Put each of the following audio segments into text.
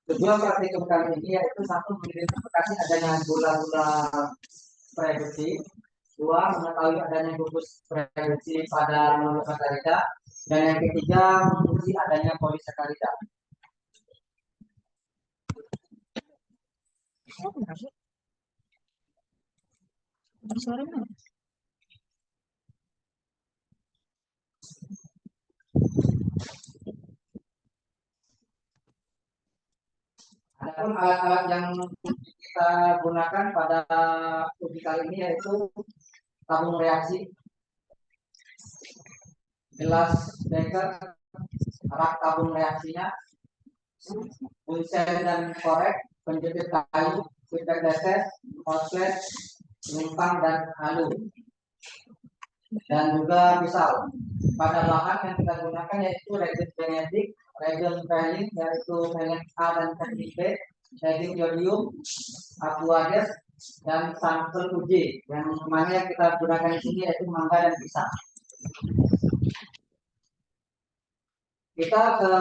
Tujuan praktikum kali ini yaitu satu mengidentifikasi adanya gula-gula reduksi, dua mengetahui adanya gugus reduksi pada monosakarida, dan yang ketiga menguji adanya polisakarida. Adapun alat-alat yang kita gunakan pada uji kali ini yaitu tabung reaksi, gelas beker, rak tabung reaksinya, bunsen dan korek, penjepit kayu, pipet tetes, outlet, limpang dan halu, dan juga pisau. Pada bahan yang kita gunakan yaitu reagent genetik, reagent trailing yaitu reagent A dan teknik B, reagent iodium, aqueous, dan sampel uji. Yang mana yang kita gunakan di sini yaitu mangga dan pisang. Kita ke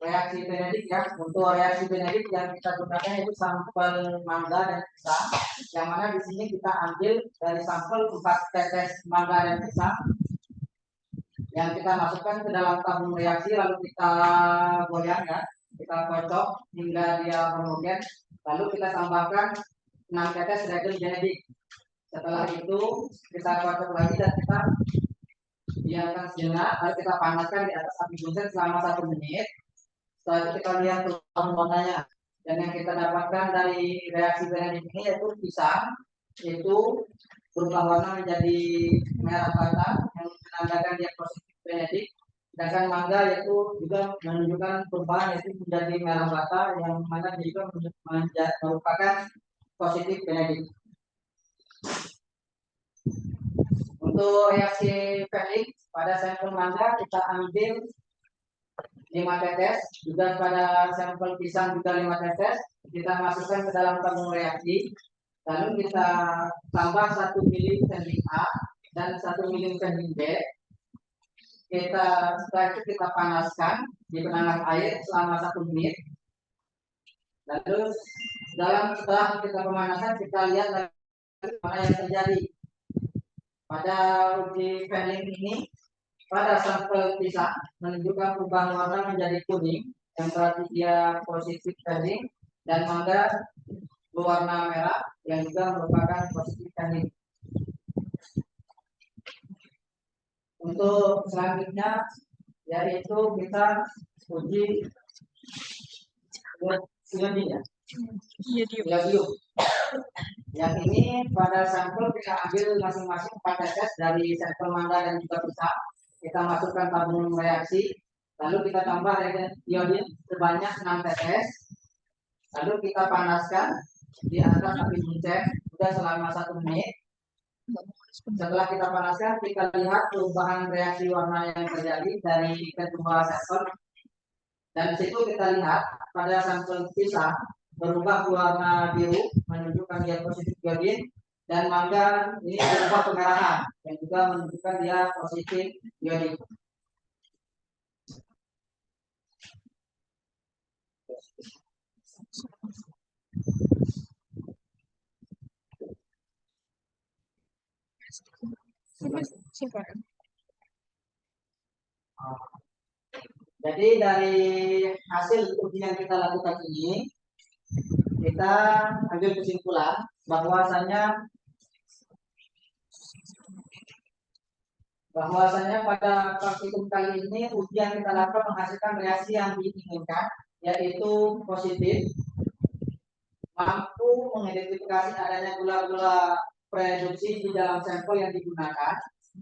reaksi genetik ya. Untuk reaksi genetik yang kita gunakan itu sampel mangga dan pisang. Yang mana di sini kita ambil dari sampel 4 tetes mangga dan pisang yang kita masukkan ke dalam tabung reaksi, lalu kita goyang ya, kita kocok hingga dia homogen, lalu kita tambahkan 6 tetes reagent genetik. Setelah itu kita kocok lagi dan kita biarkan sejenak, lalu kita panaskan di atas api bunsen selama 1 menit. Setelah itu kita lihat perubahan warnanya, dan yang kita dapatkan dari reaksi genetik ini yaitu pisang itu berubah warna menjadi merah bata yang menandakan dia positif genetik, sedangkan mangga yaitu juga menunjukkan perubahan yaitu menjadi merah bata yang mana juga merupakan positif genetik. Untuk reaksi Felix pada sampel mangga kita ambil 5 tetes, juga pada sampel pisang juga 5 tetes, kita masukkan ke dalam tabung reaksi. Lalu kita tambah 1 mili vitamin A dan 1 mili vitamin B. Setelah itu kita panaskan di penanganan air selama 1 menit. Lalu setelah kita pemanasan kita lihat apa yang terjadi. Pada uji Fehling ini pada sampel pisang menunjukkan perubahan warna menjadi kuning, yang berarti dia positif Fehling, dan mangga berwarna merah yang juga merupakan positif Fehling. Untuk selanjutnya yaitu kita uji iodium. Yang ini pada sampel kita ambil masing-masing 4 tetes dari sampel mangga dan juga pisang. Kita masukkan tabung reaksi, lalu kita tambah iodium sebanyak 6 tetes. Lalu kita panaskan di atas api bunsen sudah selama 1 menit. Setelah kita panaskan, kita lihat perubahan reaksi warna yang terjadi dari kedua sampel. Dan di situ kita lihat pada sampel pisang berubah warna biru menunjukkan dia positif iodin, dan mangga ini berubah kemerahan yang juga menunjukkan dia positif iodin. Jadi dari hasil uji yang kita lakukan ini, kita ambil kesimpulan bahwasanya pada praktikum kali ini uji yang kita lakukan menghasilkan reaksi yang diinginkan, yaitu positif, mampu mengidentifikasi adanya gula-gula produksi di dalam sampel yang digunakan,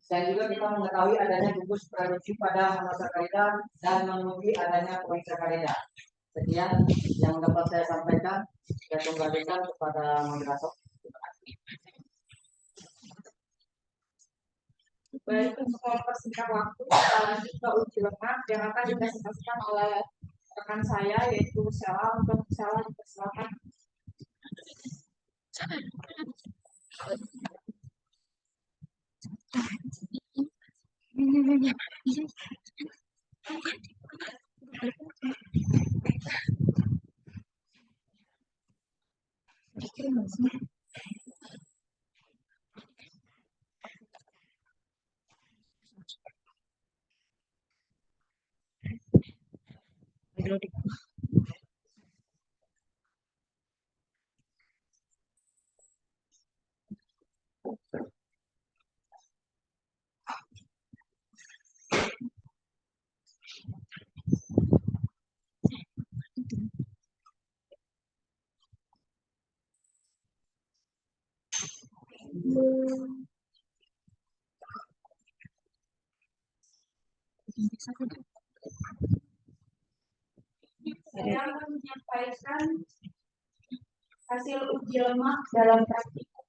dan juga kita mengetahui adanya gugus produksi pada monosakarida dan menguji adanya polisakarida. Sekian yang dapat saya sampaikan. Saya kembalikan kepada moderator. Baik, untuk mempersingkat waktu, kita lanjut ke uji lemah yang akan dipresentasikan oleh rekan saya, yaitu Sela. Untuk Sela dipersilakan. Saya akan menyampaikan hasil uji lemak dalam praktikum.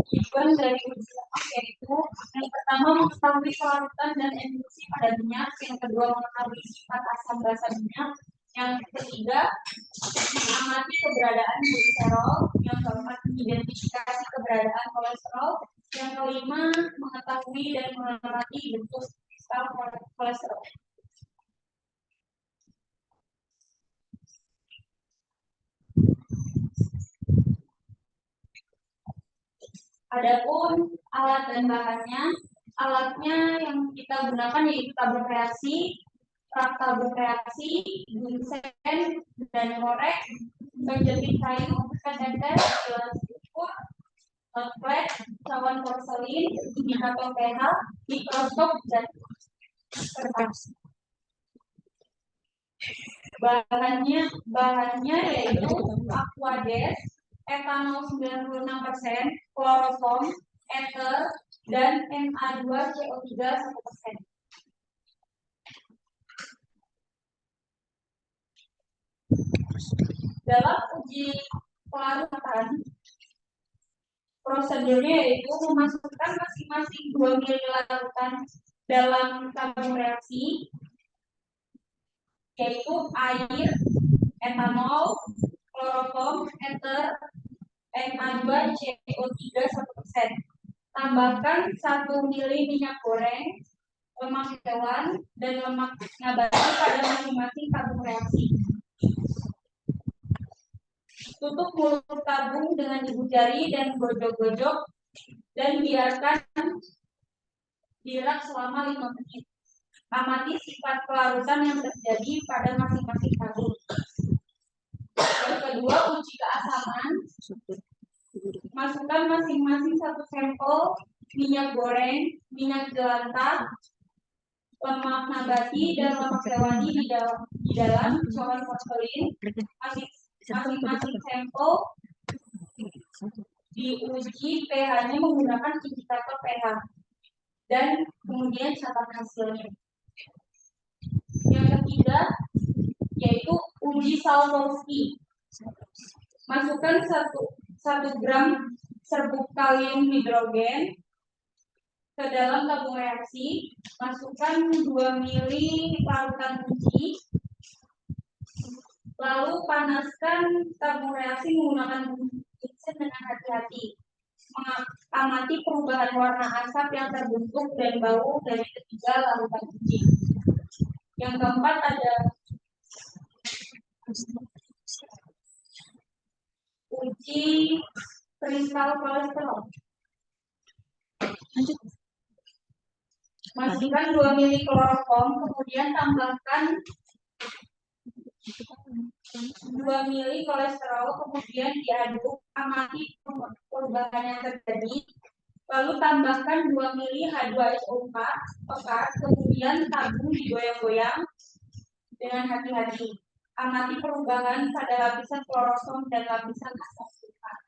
Tujuan dari uji lemak yaitu yang pertama mengetahui kelarutan dan emulsi pada minyak, yang kedua mengetahui sifat asam basa minyak, yang ketiga mengamati keberadaan gliserol, yang keempat mengidentifikasi keberadaan kolesterol, yang kelima mengetahui dan mengamati bentuk kristal kolesterol. Adapun alat dan bahannya, alatnya yang kita gunakan yaitu tabung reaksi, rak tabung reaksi, bunsen, dan korek, penjepit kayu, kateter, gelas ukur, plate, cawan porselin, indikator pH, mikroskop, dan kertas. Bahannya yaitu aquades, etanol 96%, kloroform, ether, dan Na2CO3 1%. Dalam uji pelarutan, prosedurnya yaitu memasukkan masing-masing 2 ml larutan dalam tabung reaksi, yaitu air, etanol, kloroform, ether, Na2CO3 1%. Tambahkan 1 ml minyak goreng, lemak hewan, dan lemak nabati pada masing-masing tabung reaksi. Tutup mulut tabung dengan ibu jari dan gojok-gojok dan biarkan dirak selama 5 menit. Amati sifat pelarutan yang terjadi pada masing-masing tabung. Yang kedua, uji keasaman. Masukkan masing-masing 1 sampel minyak goreng, minyak jelantah, lemak nabati, dan lemak hewani di dalam cawan porselin. Masing-masing sampel diuji pH-nya menggunakan indikator pH dan kemudian catat hasilnya. Yang ketiga yaitu uji Salkowski. Masukkan 1 gram serbuk kalium hidrogen ke dalam tabung reaksi. Masukkan 2 ml larutan uji. Lalu panaskan tabung reaksi menggunakan bunsen dengan hati-hati. Amati perubahan warna asap yang terbentuk dan bau dari ketiga larutan uji. Yang keempat ada uji kristal kolesterol. Masukkan 2 ml kloroform, kemudian tambahkan 2 ml kolesterol, kemudian diaduk, amati perubahan yang terjadi, lalu tambahkan 2 ml H2SO4 pekat, kemudian tabung digoyang-goyang dengan hati-hati. Amati perubahan pada lapisan kloroform dan lapisan asam sulfat.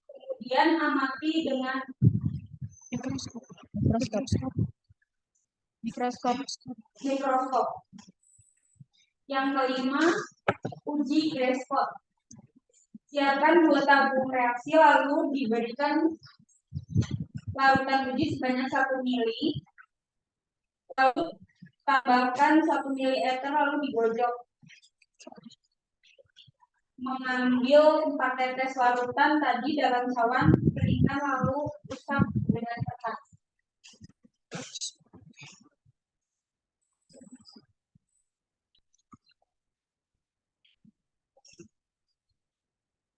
Kemudian amati dengan mikroskop. Yang kelima, uji Gray-Scott. Siapkan 2 tabung reaksi lalu diberikan larutan uji sebanyak 1 ml. Lalu tambahkan 1 ml ether lalu digojok. mengambil 4 tetes larutan tadi dalam cawan, keringkan lalu usap dengan kertas.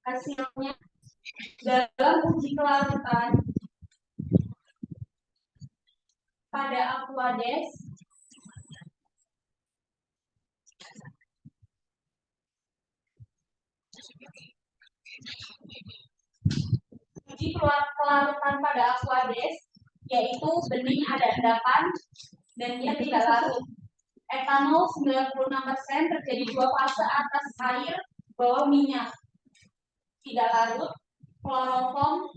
Hasilnya dalam uji kelarutan pada Aquades kelarutan pada Aquades yaitu bening ada endapan dan dia tidak larut. Etanol 96% terjadi 2 fase atas air bawah minyak tidak larut. Kloroform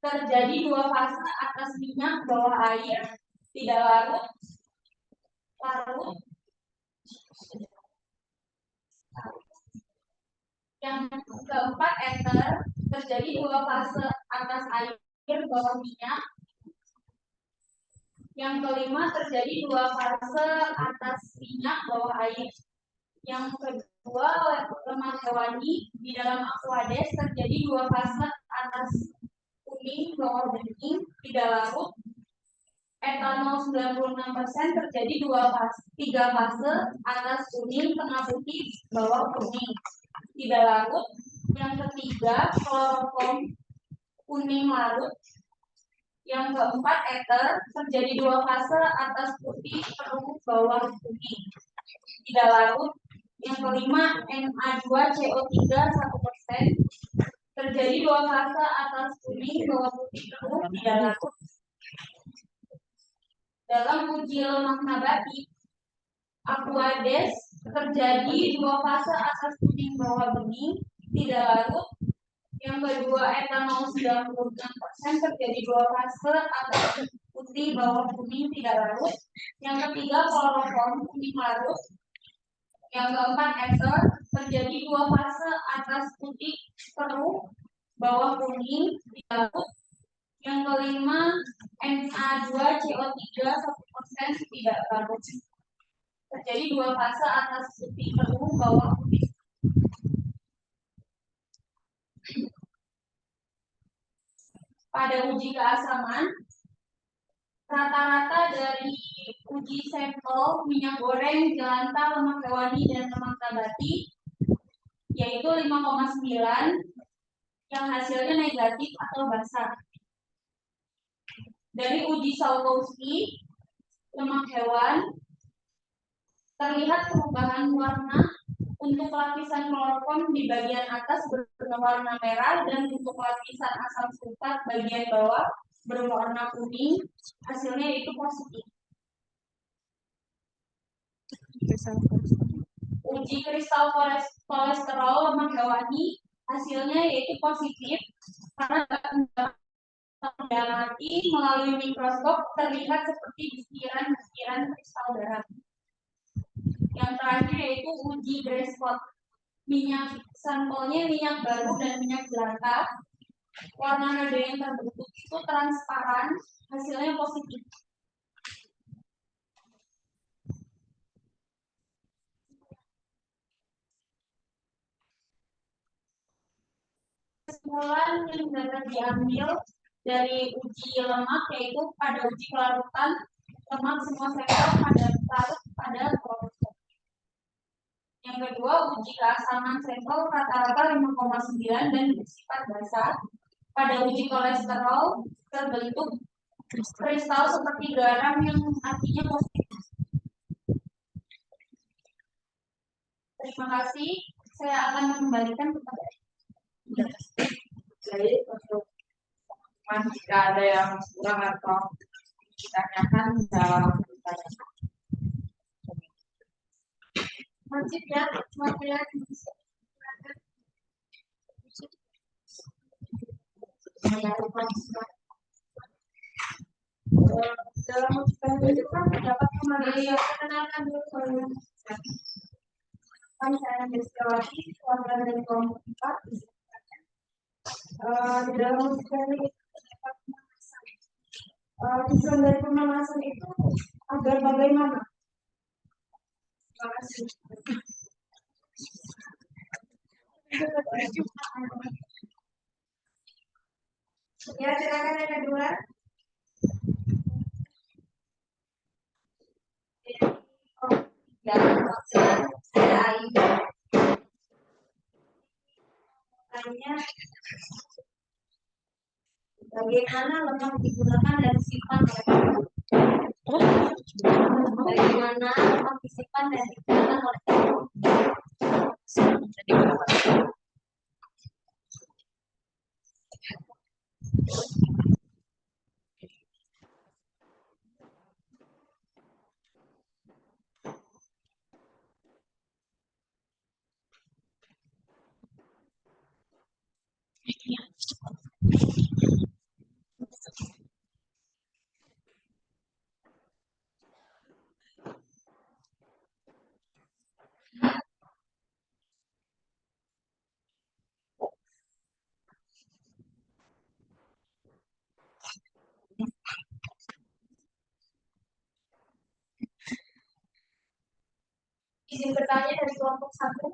terjadi 2 fase atas minyak bawah air tidak larut. Yang keempat ether terjadi 2 fase atas air bawah minyak. Yang kelima terjadi 2 fase atas minyak bawah air. Yang kedua lemak hewani di dalam Aquades terjadi 2 fase atas kuning bawah bening tidak larut. Etanol 96% terjadi 3 fase atas kuning tengah putih bawah kuning tidak larut. Yang ketiga kloroform kuning larut. Yang keempat ether terjadi 2 fase atas putih terus bawah kuning tidak larut. Yang kelima Na2CO3 1% terjadi 2 fase atas kuning bawah putih terus tidak larut. Dalam uji lemak nabati Aquades terjadi 2 fase atas kuning bawah bening tidak larut. Yang kedua etanol 96% terjadi 2 fase atas putih bawah kuning tidak larut. Yang ketiga kloroform kuning larut. Yang keempat ether terjadi 2 fase atas putih keruh bawah kuning tidak larut. Yang kelima Na2CO3 1% tidak larut. Terjadi 2 fase atas putih keruh bawah putih. Pada uji keasaman, rata-rata dari uji sampel minyak goreng, jelantah, lemak hewani, dan lemak nabati yaitu 5,9 yang hasilnya negatif atau basah. Dari uji Salkowski, lemak hewan terlihat perubahan warna. Untuk lapisan kloroform di bagian atas berwarna merah dan untuk lapisan asam sulfat bagian bawah berwarna kuning. Hasilnya itu positif. Uji kristal kolesterol lemak hewani hasilnya yaitu positif karena mati melalui mikroskop terlihat seperti butiran-butiran kristal darah. Yang terakhir yaitu uji Gray-Scott. Minyak sampelnya minyak baru dan minyak jelantah. Warna nada yang terbentuk itu transparan, hasilnya positif. Kesimpulan yang dapat diambil dari uji lemak yaitu pada uji kelarutan lemak semua sampel pada larut pada kloroform. Yang kedua, uji keasaman sampel rata-rata 5,9 dan bersifat basah. Pada uji kolesterol terbentuk kristal seperti garam yang artinya positif. Terima kasih. Saya akan mengembalikan kepada Jadi untuk jika ada yang kurang atau ditanyakan bisa ditanyakan. Masih ya, materi dalam itu kan dapat kenalkan dulu saya Destilasi warga dari kelompok 4 di dalam sekali tujuan dari pemanasan itu agar bagaimana? Terima kasih. Ya, silakan yang kedua. Ya, tanya bagaimana lemak digunakan dan disimpan bagaimana lemak disimpan dan digunakan oleh izin bertanya dari kelompok 1.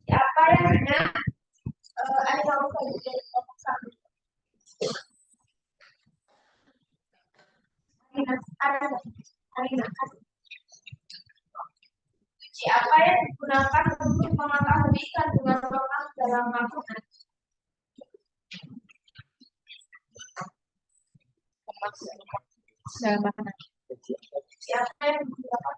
Siapa yang punya ada kelompok dari kelompok 1? Siapa yang digunakan untuk mengetahui kandungan lemak dalam makanan? Dalam makanan. Siapa yang digunakan?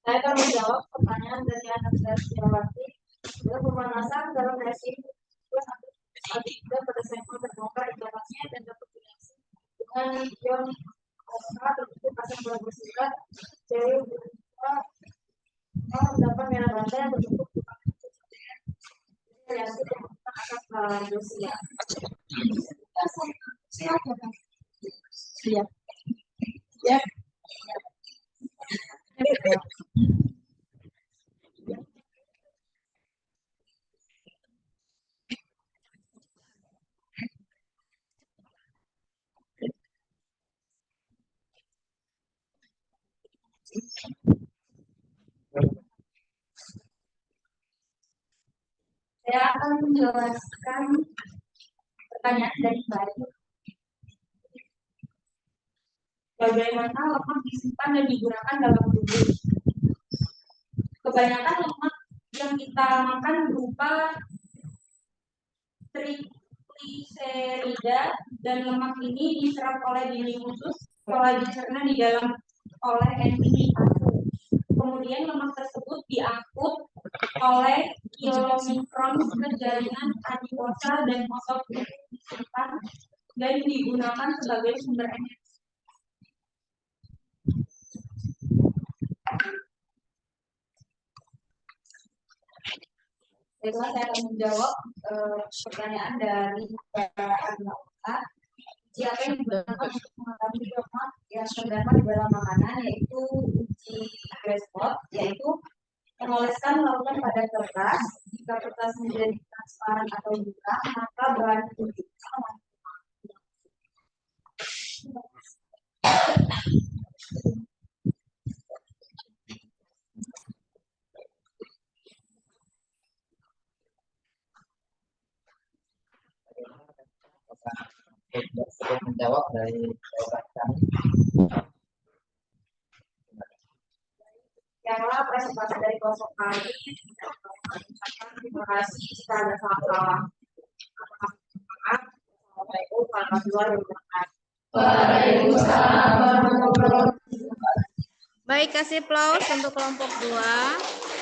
Saya akan menjawab pertanyaan dari anak saya Setiawati. Pemanasan dalam resin juga pada sampel terbongkar interaksinya dan dapat direaksi dengan ion plasma terbentuk asam borat bersifat jadi mendapat merah banda yang berbentuk reaksi dengan asam dosia. Siap. Ya. Saya akan menjelaskan pertanyaan dari Bayu. Bagaimana lemak disimpan dan digunakan dalam tubuh? Kebanyakan lemak yang kita makan berupa trigliserida dan lemak ini diserap oleh dinding usus setelah dicerna di dalam oleh enzim. Kemudian lemak tersebut diangkut oleh kilomitron ke jaringan adiposa dan otot untuk disimpan dan digunakan sebagai sumber energi. Baiklah, saya akan menjawab pertanyaan dari Arnauta. Siapa yang digunakan untuk mengetahui lemak yang terdapat di dalam makanan, yaitu uji Westport, yaitu pengolesan dilakukan pada kertas. Jika kertas menjadi transparan atau buka, maka bahan uji Sebelum menjawab dari jawaban kami. Yang presentasi dari kelompok kami. Terima kasih jika ada salah-salah. Assalamualaikum warahmatullahi wabarakatuh. Waalaikumsalam warahmatullahi wabarakatuh. Baik, kasih aplaus untuk kelompok 2.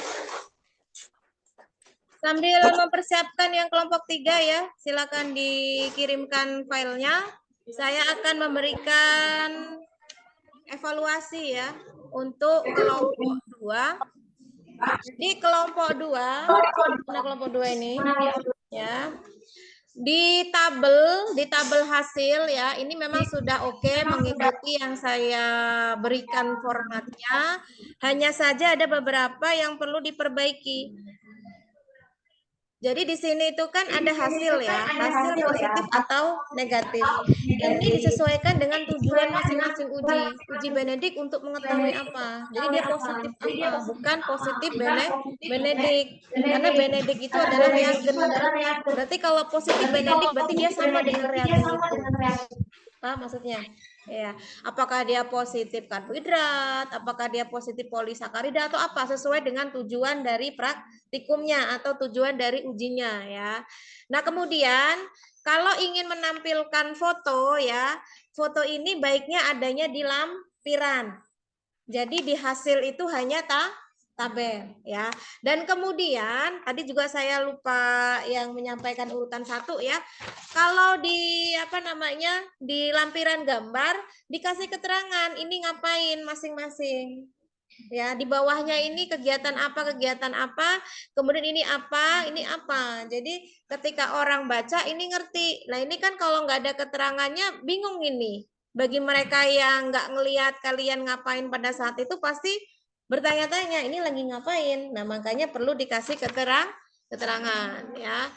Sambil mempersiapkan yang kelompok 3 ya, silakan dikirimkan filenya. Saya akan memberikan evaluasi ya untuk kelompok 2. Di kelompok 2, mana kelompok 2 ini? Ya. Di tabel hasil ya, ini memang sudah oke mengikuti yang saya berikan formatnya. Hanya saja ada beberapa yang perlu diperbaiki. Jadi di sini itu kan ada hasil ya, hasil positif atau negatif. Ini disesuaikan dengan tujuan masing-masing uji Benedik untuk mengetahui apa. Jadi dia positif apa, bukan positif Benedik. Karena Benedik itu adalah reagen. Berarti kalau positif Benedik berarti dia sama dengan reagen itu. Apa maksudnya? Ya, apakah dia positif karbohidrat, apakah dia positif polisakarida atau apa sesuai dengan tujuan dari praktikumnya atau tujuan dari ujinya ya. Nah, kemudian kalau ingin menampilkan foto ya, foto ini baiknya adanya di lampiran. Jadi di hasil itu hanya tabel ya. Dan kemudian tadi juga saya lupa yang menyampaikan urutan 1 ya. Kalau di di lampiran gambar dikasih keterangan ini ngapain masing-masing. Ya, di bawahnya ini kegiatan apa, kemudian ini apa. Jadi ketika orang baca ini ngerti. Nah, ini kan kalau nggak ada keterangannya bingung ini. Bagi mereka yang nggak ngelihat kalian ngapain pada saat itu pasti bertanya-tanya ini lagi ngapain. Nah, makanya perlu dikasih keterangan ya.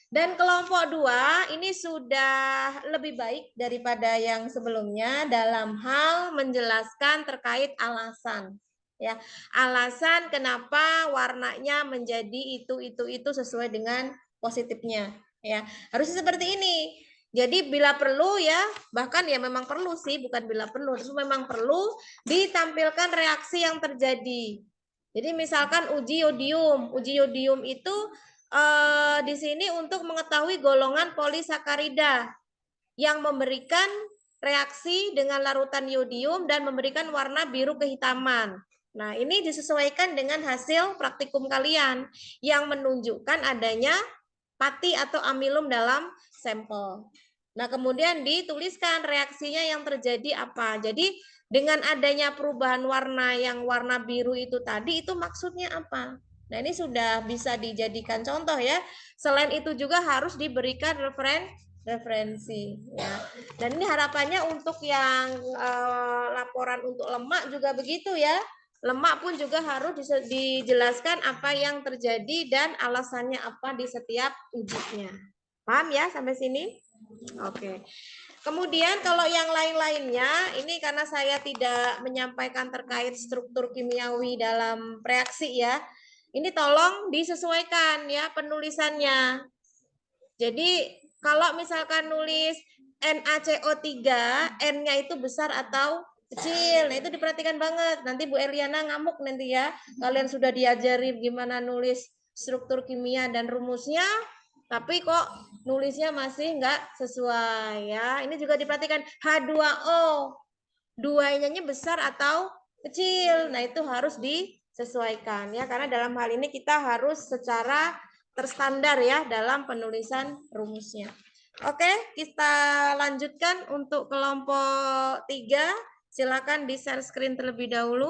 Dan kelompok 2 ini sudah lebih baik daripada yang sebelumnya dalam hal menjelaskan terkait alasan. Ya, alasan kenapa warnanya menjadi itu sesuai dengan positifnya. Ya, harusnya seperti ini. Jadi bila perlu ya, bahkan ya memang perlu sih, bukan bila perlu, itu memang perlu ditampilkan reaksi yang terjadi. Jadi misalkan uji yodium itu di sini untuk mengetahui golongan polisakarida yang memberikan reaksi dengan larutan yodium dan memberikan warna biru kehitaman. Nah, ini disesuaikan dengan hasil praktikum kalian yang menunjukkan adanya pati atau amilum dalam sampel. Nah, kemudian dituliskan reaksinya yang terjadi apa. Jadi, dengan adanya perubahan warna yang warna biru itu tadi, itu maksudnya apa? Nah, ini sudah bisa dijadikan contoh ya. Selain itu juga harus diberikan referensi ya. Dan ini harapannya untuk yang laporan untuk lemak juga begitu ya. Lemak pun juga harus dijelaskan apa yang terjadi dan alasannya apa di setiap ujinya. Paham ya sampai sini? Oke. Kemudian kalau yang lain-lainnya, ini karena saya tidak menyampaikan terkait struktur kimiawi dalam reaksi ya. Ini tolong disesuaikan ya penulisannya. Jadi kalau misalkan nulis NaCO3, N-nya itu besar atau kecil. Nah, itu diperhatikan banget. Nanti Bu Eliana ngamuk nanti ya. Kalian sudah diajari gimana nulis struktur kimia dan rumusnya, tapi kok nulisnya masih nggak sesuai ya. Ini juga diperhatikan H2O. Duanya besar atau kecil. Nah, itu harus disesuaikan ya karena dalam hal ini kita harus secara terstandar ya dalam penulisan rumusnya. Oke, kita lanjutkan untuk kelompok 3. Silakan di share screen terlebih dahulu.